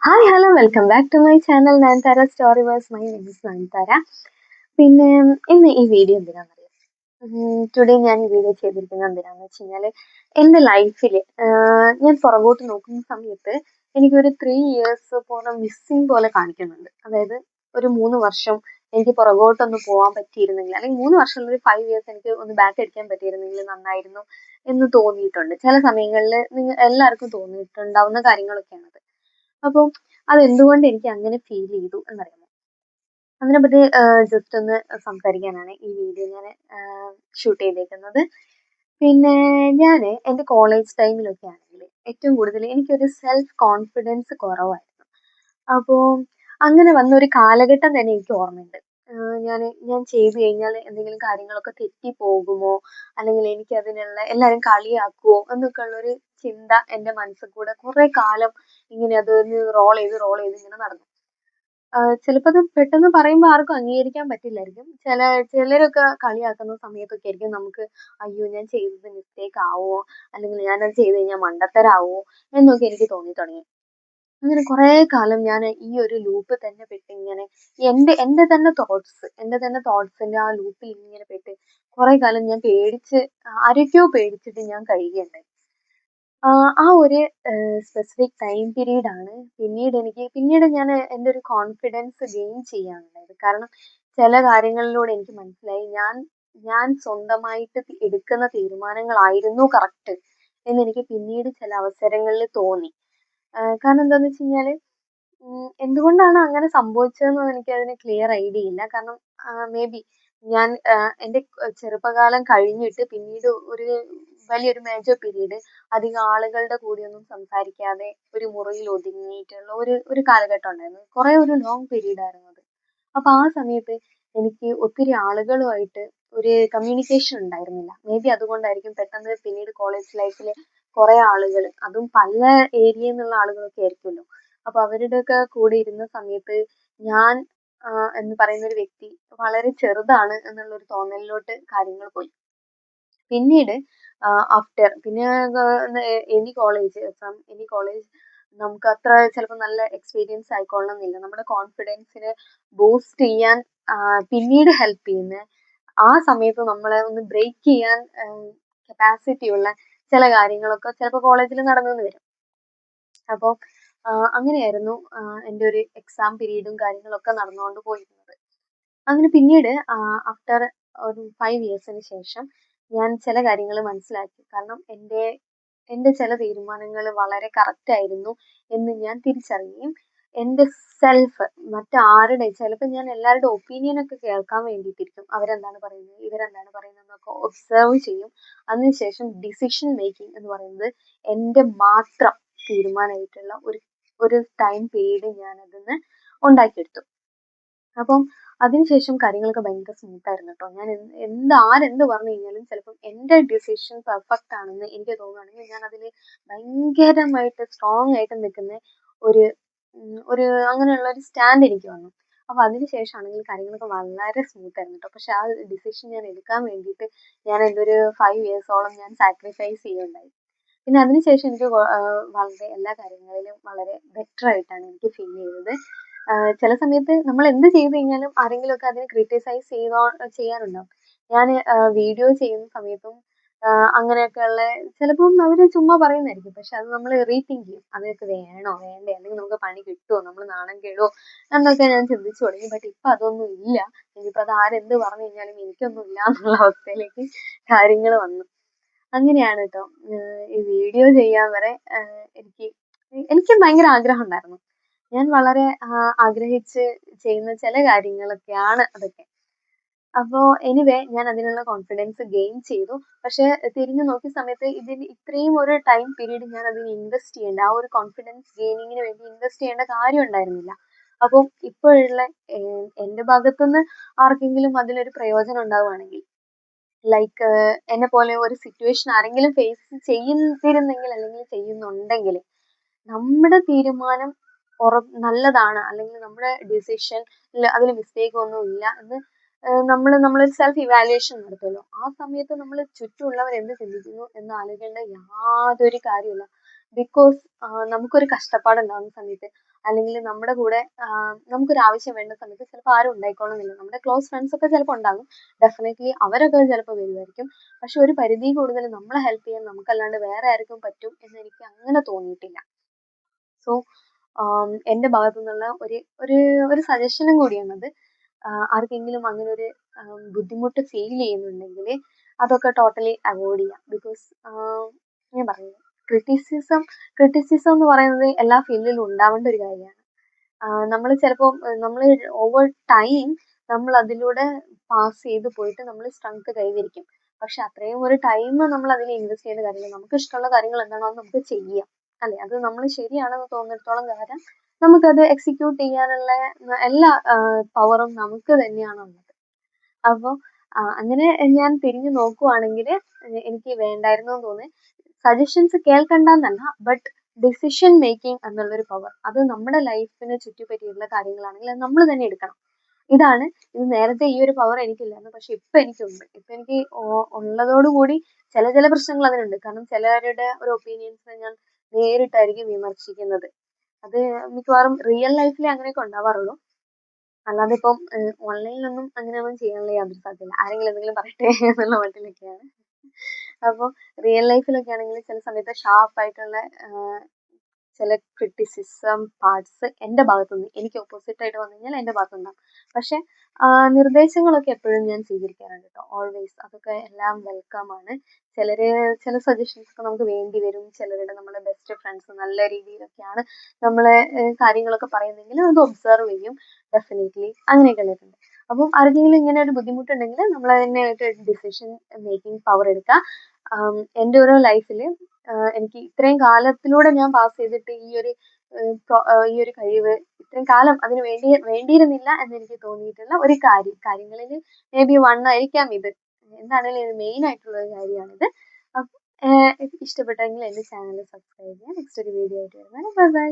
Hi hello welcome back to my channel Nayanthara story verse. My name is Nayanthara. പിന്നെ ഇന്ന് ഈ video എന്തിനാണെന്നറിയാം. Today ഞാൻ ഈ വീഡിയോ ചെയ്തിരിക്കുന്നത് എന്തിനാന്ന് വെച്ച് കഴിഞ്ഞാൽ എൻ്റെ ലൈഫിൽ ഞാൻ പുറകോട്ട് നോക്കുന്ന സമയത്ത് എനിക്കൊരു 3 ഇയേഴ്സ് പോലെ മിസ്സിങ് പോലെ കാണിക്കുന്നുണ്ട്. അതായത് ഒരു 3 വർഷം എനിക്ക് പുറകോട്ടൊന്ന് പോകാൻ പറ്റിയിരുന്നെങ്കിൽ, അല്ലെങ്കിൽ 3 വർഷം ഒരു 5 ഇയേഴ്സ് എനിക്ക് ഒന്ന് ബാക്ക് അടിക്കാൻ പറ്റിയിരുന്നെങ്കിൽ നന്നായിരുന്നു എന്ന് തോന്നിയിട്ടുണ്ട്. ചില സമയങ്ങളിൽ നിങ്ങൾ എല്ലാവർക്കും തോന്നിയിട്ടുണ്ടാവുന്ന കാര്യങ്ങളൊക്കെയാണത്. അപ്പം അതെന്തുകൊണ്ട് എനിക്ക് അങ്ങനെ ഫീൽ ചെയ്തു എന്നറിയാമോ? അതിനെപ്പറ്റി ജസ്റ്റ് ഒന്ന് സംസാരിക്കാനാണ് ഈ വീഡിയോ ഞാൻ ഷൂട്ട് ചെയ്തേക്കുന്നത്. പിന്നെ ഞാൻ എൻ്റെ കോളേജ് ടൈമിലൊക്കെ ആണെങ്കിൽ ഏറ്റവും കൂടുതൽ എനിക്കൊരു സെൽഫ് കോൺഫിഡൻസ് കുറവായിരുന്നു. അപ്പോൾ അങ്ങനെ വന്ന ഒരു കാലഘട്ടം തന്നെ എനിക്ക് ഓർമ്മയുണ്ട്. ഞാൻ ഞാൻ ചെയ്തു കഴിഞ്ഞാൽ എന്തെങ്കിലും കാര്യങ്ങളൊക്കെ തെറ്റിപ്പോകുമോ, അല്ലെങ്കിൽ എനിക്ക് അതിനുള്ള എല്ലാവരും കളിയാക്കുമോ എന്നൊക്കെ ഉള്ളൊരു ചിന്ത എൻ്റെ മനസ്സിൽ കൂടെ കുറേ കാലം ഇങ്ങനെ അതൊന്ന് റോൾ ചെയ്ത് ഇങ്ങനെ നടന്നു. ചിലപ്പോൾ അത് പെട്ടെന്ന് പറയുമ്പോൾ ആർക്കും അംഗീകരിക്കാൻ പറ്റില്ലായിരിക്കും. ചിലരൊക്കെ കളിയാക്കുന്ന സമയത്തൊക്കെ ആയിരിക്കും നമുക്ക് അയ്യോ ഞാൻ ചെയ്തത് മിസ്റ്റേക്ക് ആവുമോ, അല്ലെങ്കിൽ ഞാനത് ചെയ്ത് കഴിഞ്ഞാൽ മണ്ടത്തരാവോ എന്നൊക്കെ എനിക്ക് തോന്നി തുടങ്ങി. അങ്ങനെ കുറേ കാലം ഞാൻ ഈ ഒരു ലൂപ്പ് തന്നെ പെട്ട് ഇങ്ങനെ എൻ്റെ തന്നെ തോട്ട്സിന്റെ ആ ലൂപ്പിൽ ഇങ്ങനെ പെട്ട് കുറേ കാലം ഞാൻ പേടിച്ച് ആരൊക്കെയോ പേടിച്ചിട്ട് ഞാൻ കഴിയുകയുണ്ടായി. ആ ഒരു സ്പെസിഫിക് ടൈം പീരീഡ് ആണ് പിന്നീട് ഞാൻ എൻ്റെ ഒരു കോൺഫിഡൻസ് ഗെയിൻ ചെയ്യാനുണ്ടായത്. കാരണം ചില കാര്യങ്ങളിലൂടെ എനിക്ക് മനസ്സിലായി ഞാൻ സ്വന്തമായിട്ട് എടുക്കുന്ന തീരുമാനങ്ങളായിരുന്നു കറക്റ്റ് എന്നെനിക്ക് പിന്നീട് ചില അവസരങ്ങളിൽ തോന്നി. കാരണം എന്താന്ന് വെച്ച് കഴിഞ്ഞാല് എന്തുകൊണ്ടാണ് അങ്ങനെ സംഭവിച്ചതെന്ന് എനിക്കതിന് ക്ലിയർ ഐഡിയ ഇല്ല. കാരണം മേ ബി ഞാൻ എൻ്റെ ചെറുപ്പകാലം കഴിഞ്ഞിട്ട് പിന്നീട് ഒരു വലിയൊരു മേജർ പീരീഡ് അധികം ആളുകളുടെ കൂടെയൊന്നും സംസാരിക്കാതെ ഒരു മുറിയിൽ ഒതുങ്ങിയിട്ടുള്ള ഒരു കാലഘട്ടം ഉണ്ടായിരുന്നു. കുറേ ഒരു ലോങ് പീരീഡ് ആയിരുന്നു അത്. അപ്പൊ ആ സമയത്ത് എനിക്ക് ഒത്തിരി ആളുകളുമായിട്ട് ഒരു കമ്മ്യൂണിക്കേഷൻ ഉണ്ടായിരുന്നില്ല. മേ ബി അതുകൊണ്ടായിരിക്കും പെട്ടെന്ന് പിന്നീട് കോളേജ് ലൈഫിൽ കുറേ ആളുകൾ, അതും പല ഏരിയയിൽ നിന്നുള്ള ആളുകളൊക്കെ ആയിരിക്കുമല്ലോ. അപ്പൊ അവരുടെയൊക്കെ കൂടെ ഇരുന്ന സമയത്ത് ഞാൻ എന്ന് പറയുന്ന ഒരു വ്യക്തി വളരെ ചെറുതാണ് എന്നുള്ള ഒരു തോന്നലിലോട്ട് കാര്യങ്ങൾ പോയി. പിന്നീട് പിന്നെ എനി കോളേജ് നമുക്ക് അത്ര ചിലപ്പോൾ നല്ല എക്സ്പീരിയൻസ് ആയിക്കൊള്ളണമെന്നില്ല. നമ്മുടെ കോൺഫിഡൻസിനെ ബൂസ്റ്റ് ചെയ്യാൻ പിന്നീട് ഹെൽപ്പ് ചെയ്യുന്ന, ആ സമയത്ത് നമ്മളെ ഒന്ന് ബ്രേക്ക് ചെയ്യാൻ കപ്പാസിറ്റി ഉള്ള ചില കാര്യങ്ങളൊക്കെ ചിലപ്പോൾ കോളേജിൽ നടന്നെന്ന് വരും. അപ്പോൾ അങ്ങനെയായിരുന്നു എൻ്റെ ഒരു എക്സാം പീരീഡും കാര്യങ്ങളൊക്കെ നടന്നുകൊണ്ട് പോയിരുന്നത്. അങ്ങനെ പിന്നീട് ആഫ്റ്റർ ഒരു 5 ഇയേഴ്സിന് ശേഷം ഞാൻ ചില കാര്യങ്ങൾ മനസ്സിലാക്കി. കാരണം എൻ്റെ ചില തീരുമാനങ്ങൾ വളരെ കറക്റ്റ് ആയിരുന്നു എന്ന് ഞാൻ തിരിച്ചറിയുകയും എൻ്റെ സെൽഫ് മറ്റാരുടെ ചിലപ്പോൾ ഞാൻ എല്ലാവരുടെ ഒപ്പീനിയൻ ഒക്കെ കേൾക്കാൻ വേണ്ടിയിട്ടിരിക്കും. അവരെന്താണ് പറയുന്നത്, ഇവരെന്താണ് പറയുന്നത് എന്നൊക്കെ ഒബ്സർവ് ചെയ്യും. അതിനുശേഷം ഡിസിഷൻ മേക്കിംഗ് എന്ന് പറയുന്നത് എൻ്റെ മാത്രം തീരുമാനമായിട്ടുള്ള ഒരു ടൈം പീരീഡ് ഞാൻ അതിന്ന് ഉണ്ടാക്കിയെടുത്തു. അപ്പം അതിനുശേഷം കാര്യങ്ങളൊക്കെ ഭയങ്കര സ്മൂത്ത് ആയിരുന്നു കേട്ടോ. ഞാൻ ആരെന്ത് പറഞ്ഞു കഴിഞ്ഞാലും ചിലപ്പം എൻ്റെ ഡിസിഷൻ പെർഫെക്റ്റ് ആണെന്ന് എനിക്ക് തോന്നുകയാണെങ്കിൽ ഞാൻ അതിൽ ഭയങ്കരമായിട്ട് സ്ട്രോങ് ആയിട്ട് നിൽക്കുന്ന ഒരു ഒരു അങ്ങനെയുള്ള ഒരു സ്റ്റാൻഡ് എനിക്ക് വന്നു. അപ്പൊ അതിനുശേഷമാണെങ്കിൽ കാര്യങ്ങളൊക്കെ വളരെ സ്മൂത്ത് ആയിരുന്നു കേട്ടോ. പക്ഷെ ആ ഡിസിഷൻ ഞാൻ എടുക്കാൻ വേണ്ടിയിട്ട് ഞാൻ എൻ്റെ ഒരു 5 ഇയേഴ്സോളം ഞാൻ സാക്രിഫൈസ് ചെയ്യുകയുണ്ടായി. പിന്നെ അതിനുശേഷം എനിക്ക് വളരെ എല്ലാ കാര്യങ്ങളിലും വളരെ ബെറ്റർ ആയിട്ടാണ് എനിക്ക് ഫീൽ ചെയ്തത്. ചില സമയത്ത് നമ്മൾ എന്ത് ചെയ്ത് കഴിഞ്ഞാലും ആരെങ്കിലുമൊക്കെ അതിനെ ക്രിട്ടിസൈസ് ചെയ്യാനുണ്ടാവും. ഞാൻ വീഡിയോ ചെയ്യുന്ന സമയത്തും അങ്ങനെയൊക്കെയുള്ള ചിലപ്പം അവർ ചുമ്മാ പറയുന്നതായിരിക്കും. പക്ഷെ അത് നമ്മൾ റീതിങ്ക് ചെയ്യും. അതൊക്കെ വേണോ വേണ്ടേ, അല്ലെങ്കിൽ നമുക്ക് പണി കിട്ടുമോ, നമ്മൾ നാണം കേടുമോ എന്നൊക്കെ ഞാൻ ചിന്തിച്ചു തുടങ്ങി. ബട്ട് ഇപ്പം അതൊന്നും ഇല്ല. ഇനിയിപ്പോൾ അത് ആരെന്ത് പറഞ്ഞു കഴിഞ്ഞാലും എനിക്കൊന്നും ഇല്ല എന്നുള്ള അവസ്ഥയിലേക്ക് കാര്യങ്ങൾ വന്നു. അങ്ങനെയാണ് കേട്ടോ. ഈ വീഡിയോ ചെയ്യാൻ വരെ എനിക്ക് എനിക്ക് ഭയങ്കര ആഗ്രഹം ഉണ്ടായിരുന്നു. ഞാൻ വളരെ ആഗ്രഹിച്ച് ചെയ്യുന്ന ചില കാര്യങ്ങളൊക്കെയാണ് അതൊക്കെ. അപ്പോ എനിവേ ഞാൻ അതിനുള്ള കോൺഫിഡൻസ് ഗെയിൻ ചെയ്തു. പക്ഷെ തിരിഞ്ഞു നോക്കിയ സമയത്ത് ഇതിന് ഇത്രയും ഒരു ടൈം പീരീഡ് ഞാൻ അതിന് ഇൻവെസ്റ്റ് ചെയ്യേണ്ട, ആ ഒരു കോൺഫിഡൻസ് ഗെയിനിങ്ങിന് വേണ്ടി ഇൻവെസ്റ്റ് ചെയ്യേണ്ട കാര്യം ഉണ്ടായിരുന്നില്ല. അപ്പം ഇപ്പോഴുള്ള എൻ്റെ ഭാഗത്തുനിന്ന് ആർക്കെങ്കിലും അതിലൊരു പ്രയോജനം ഉണ്ടാവുകയാണെങ്കിൽ, ലൈക്ക് എന്നെ പോലെ ഒരു സിറ്റുവേഷൻ ആരെങ്കിലും ഫേസ് ചെയ്യുന്നിരുന്നെങ്കിൽ അല്ലെങ്കിൽ ചെയ്യുന്നുണ്ടെങ്കിൽ, നമ്മുടെ തീരുമാനം നല്ലതാണ്, അല്ലെങ്കിൽ നമ്മുടെ ഡിസിഷൻ അതിൽ മിസ്റ്റേക്ക് ഒന്നും ഇല്ല എന്ന് നമ്മളൊരു സെൽഫ് ഇവാലുവേഷൻ നടത്തുമല്ലോ. ആ സമയത്ത് നമ്മൾ ചുറ്റുമുള്ളവർ എന്ത് ചിന്തിക്കുന്നു എന്ന് ആലോചിക്കേണ്ട യാതൊരു കാര്യമില്ല. ബിക്കോസ് നമുക്കൊരു കഷ്ടപ്പാടുണ്ടാകുന്ന സമയത്ത് അല്ലെങ്കിൽ നമ്മുടെ കൂടെ നമുക്കൊരു ആവശ്യം വേണ്ട സമയത്ത് ചിലപ്പോൾ ആരും ഉണ്ടായിക്കോളുന്നില്ല. നമ്മുടെ ക്ലോസ് ഫ്രണ്ട്സ് ഒക്കെ ചിലപ്പോൾ ഉണ്ടാകും. ഡെഫിനറ്റ്ലി അവരൊക്കെ ചിലപ്പോൾ വരുമായിരിക്കും. പക്ഷെ ഒരു പരിധി കൂടുതൽ നമ്മളെ ഹെൽപ്പ് ചെയ്യാൻ നമുക്കല്ലാണ്ട് വേറെ ആർക്കും പറ്റും എന്ന് എനിക്ക് അങ്ങനെ തോന്നിയിട്ടില്ല. സോ എൻ്റെ ഭാഗത്തു നിന്നുള്ള ഒരു ഒരു സജഷനും കൂടിയാണത്. ആർക്കെങ്കിലും അങ്ങനെ ഒരു ബുദ്ധിമുട്ട് ഫീൽ ചെയ്യുന്നുണ്ടെങ്കിൽ അതൊക്കെ ടോട്ടലി അവോയ്ഡ് ചെയ്യാം. ബിക്കോസ് ഞാൻ പറഞ്ഞില്ലേ, ക്രിറ്റിസിസം എന്ന് പറയുന്നത് എല്ലാ ഫീൽഡിലും ഉണ്ടാവേണ്ട ഒരു കാര്യമാണ്. നമ്മൾ ചിലപ്പോൾ നമ്മൾ ഓവർ ടൈം നമ്മൾ അതിലൂടെ പാസ് ചെയ്ത് പോയിട്ട് നമ്മൾ സ്ട്രെങ്ത് കൈവരിക്കും. പക്ഷെ അത്രയും ഒരു ടൈം നമ്മൾ അതിൽ ഇൻവെസ്റ്റ് ചെയ്യുന്ന കാര്യമില്ല. നമുക്ക് ഇഷ്ടമുള്ള കാര്യങ്ങൾ എന്താണോ അത് നമുക്ക് ചെയ്യാം, അല്ലെ? അത് നമ്മൾ ശരിയാണെന്ന് തോന്നിടത്തോളം കാലം നമുക്കത് എക്സിക്യൂട്ട് ചെയ്യാനുള്ള എല്ലാ പവറും നമുക്ക് തന്നെയാണുള്ളത്. അപ്പോൾ അങ്ങനെ ഞാൻ തിരിഞ്ഞു നോക്കുവാണെങ്കിൽ എനിക്ക് വേണ്ടായിരുന്നു എന്ന് തോന്നി. സജഷൻസ് കേൾക്കണ്ടെന്നല്ല, ബട്ട് ഡിസിഷൻ മേക്കിംഗ് എന്നുള്ളൊരു പവർ അത് നമ്മുടെ ലൈഫിനെ ചുറ്റിപ്പറ്റിയുള്ള കാര്യങ്ങളാണെങ്കിൽ അത് നമ്മൾ തന്നെ എടുക്കണം. ഇത് നേരത്തെ ഈ ഒരു പവർ എനിക്കില്ലായിരുന്നു, പക്ഷെ ഇപ്പൊ എനിക്കുണ്ട്. ഇപ്പൊ എനിക്ക് ഉള്ളതോടുകൂടി ചില പ്രശ്നങ്ങൾ അതിനുണ്ട്. കാരണം ചിലരുടെ ഒരു ഒപ്പീനിയൻസിനെ ഞാൻ നേരിട്ടായിരിക്കും വിമർശിക്കുന്നത്. അത് മിക്കവാറും റിയൽ ലൈഫിൽ അങ്ങനെയൊക്കെ ഉണ്ടാവാറുള്ളൂ. അല്ലാതെ ഇപ്പം ഓൺലൈനിലൊന്നും അങ്ങനെയൊന്നും ചെയ്യാനുള്ള യാതൊരു സാധ്യതയില്ല. ആരെങ്കിലും എന്തെങ്കിലും പറയട്ടെ എന്നുള്ള മട്ടിലൊക്കെയാണ്. അപ്പോൾ റിയൽ ലൈഫിലൊക്കെ ആണെങ്കിൽ ചില സമയത്ത് ഷാർപ്പായിട്ടുള്ള ചില ക്രിറ്റിസിസം പാർട്സ് എൻ്റെ ഭാഗത്തുനിന്ന് എനിക്ക് ഓപ്പോസിറ്റ് ആയിട്ട് വന്നു കഴിഞ്ഞാൽ എൻ്റെ ഭാഗത്തുനിന്നാണ്. പക്ഷെ നിർദ്ദേശങ്ങളൊക്കെ എപ്പോഴും ഞാൻ സ്വീകരിക്കാറുണ്ട് കേട്ടോ, ഓൾവേസ്. അതൊക്കെ എല്ലാം വെൽക്കം ആണ്. ചില സജഷൻസ് ഒക്കെ നമുക്ക് വേണ്ടി വരും. ചിലരുടെ നമ്മുടെ ബെസ്റ്റ് ഫ്രണ്ട്സ് നല്ല രീതിയിലൊക്കെയാണ് നമ്മളെ കാര്യങ്ങളൊക്കെ പറയുന്നെങ്കിൽ അത് ഒബ്സർവ് ചെയ്യും. ഡെഫിനറ്റ്ലി അങ്ങനെയൊക്കെ ഉള്ളതുണ്ട്. അപ്പം ആർക്കെങ്കിലും ഇങ്ങനെ ഒരു ബുദ്ധിമുട്ടുണ്ടെങ്കിൽ നമ്മൾ തന്നെയായിട്ട് ഡിസിഷൻ മേക്കിംഗ് പവർ എടുക്കുക. എൻ്റെ ഓരോ ലൈഫിൽ എനിക്ക് ഇത്രയും കാലത്തിലൂടെ ഞാൻ പാസ് ചെയ്തിട്ട് ഈ ഒരു കഴിവ് ഇത്രയും കാലം അതിന് വേണ്ടിയിരുന്നില്ല എന്ന് എനിക്ക് തോന്നിയിട്ടുള്ള ഒരു കാര്യങ്ങളിൽ മേ ബി വൺ ആയിരിക്കാം ഇത്. എന്താണെങ്കിലും ഇത് മെയിൻ ആയിട്ടുള്ള ഒരു കാര്യമാണിത്. അപ്പം ഇഷ്ടപ്പെട്ടെങ്കിൽ എൻ്റെ ചാനൽ സബ്സ്ക്രൈബ് ചെയ്യാം. നെക്സ്റ്റ് ഒരു വീഡിയോ ആയിട്ട് വരുന്നത്. Bye bye.